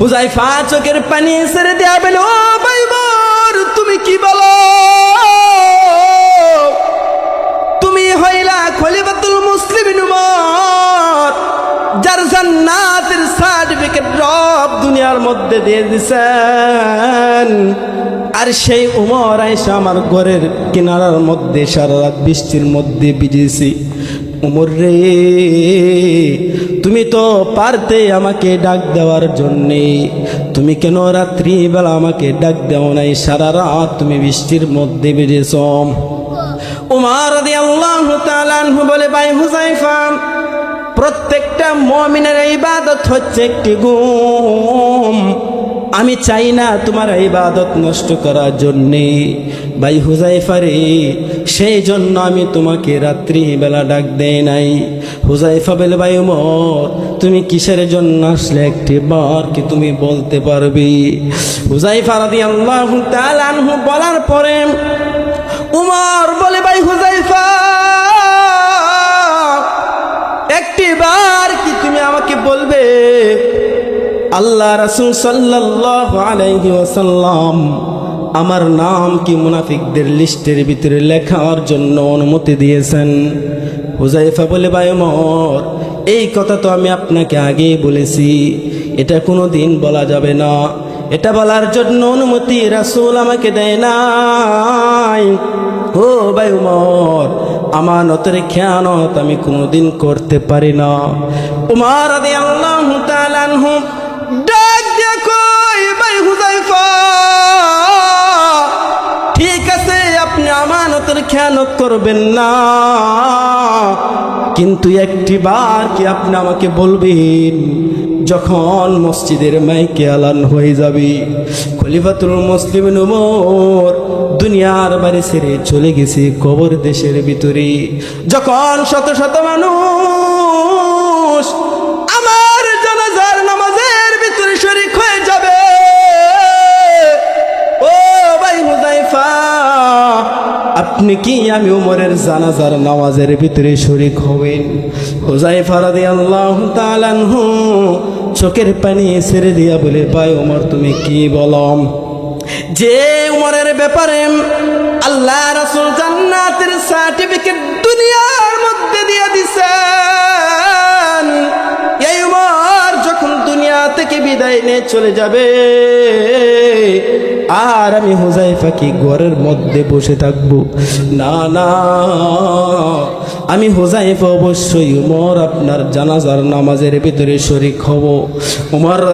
হুযায়ফা চোখের পানি ছেড়ে দেয়া বলে, ও ভাই মোর, তুমি কি বলো? তুমি হইলা খলিফাতুল মুসলিমিন উমর, যার জান্নাতের সার্টিফিকেট রব দুনিয়ার মধ্যে দিয়ে দিছেন। আর সেই উমর আয়েশা আমার ঘরের কিনারার মধ্যে সারা রাত বৃষ্টির মধ্যে ভিজেছি। উমর রে, তুমি তো পারতে আমাকে ডাক দেওয়ার জন্যে, তুমি কেন রাত্রিবেলা আমাকে ডাক দেও নাই? সারা রাত তুমি বৃষ্টির মধ্যে ভিজেছ। উমর রাদিয়াল্লাহু তাআলা আনহু বলে, ভাই হুযায়ফা, প্রত্যেকটা মুমিনের ইবাদত হচ্ছে একটি ঘুম। আমি চাই না তোমার ইবাদত নষ্ট করার জন্যে ভাই হুযায়ফা রে, সেই জন্য আমি তোমাকে রাত্রিবেলা ডাক দেই নাই। হুযায়ফা বলে, ভাই ওমর, তুমি কিসের জন্য আসলে একটি বার কি তুমি বলতে পারবে? হুযায়ফা রাদিয়াল্লাহু তাআলা আনহু বলার পরে উমর বলে, ভাই হুযায়ফা, একটি বার কি তুমি আমাকে বলবে আল্লাহ রাসূল সাল্লাল্লাহু আলাইহি ওয়াসাল্লাম আমার নাম কি মুনাফিকদের লিস্টের ভিতরে লেখার জন্য অনুমতি দিয়েছেন? হুযায়ফা বলে, ভাই ওমর, এই কথা তো আমি আপনাকে আগেই বলেছি, এটা কোনো দিন বলা যাবে না। এটা বলার জন্য অনুমতি রাসূল আমাকে দেয় নাই। ও ভাই ওমর, আমানতের খেয়ানত আমি কোনোদিন করতে পারি না। উমর রাদিয়াল্লাহু তাআলা আনহু ডাক দিয়ে কই, ভাই হুযায়ফা, ঠিক আছে, আপনি আমানতের খেয়ানত করবেন না, কিন্তু একটি বার কি আপনি আমাকে বলবেন, যখন মসজিদের মাইকে আলান হয়ে যাবে খলিফাতুল মুসলিমিন উমর দুনিয়ার বাড়ি ছেড়ে চলে গেছে কবর দেশের ভিতরে, যখন শত শত মানুষ আমার জানাজার নামাজের ভিতরে শরীক হয়ে যাবে, ও ভাই হুযায়ফা, আপনি কি আমি উমরের জানাজার নামাজের ভিতরে শরীক হবেন? হুযায়ফা রাদিয়াল্লাহু তাআলা আনহু চোখের পানি ছেড়ে দিয়া বলে, ভাই ওমর, তুমি কি বলো? যে উমরের ব্যাপারে আল্লাহ রাসূল জান্নাতের সার্টিফিকেট দুনিয়ার মধ্যে দিয়ে দিছেন, এই উমর যখন দুনিয়া থেকে বিদায় নিয়ে চলে যাবে, আর আমি হুযায়ফা কি ঘরের মধ্যে বসে থাকবো? না না, আমি হুযায়ফা অবশ্যই উমর আপনার জানাজার নামাজের ভিতরে শরীক হব। উমর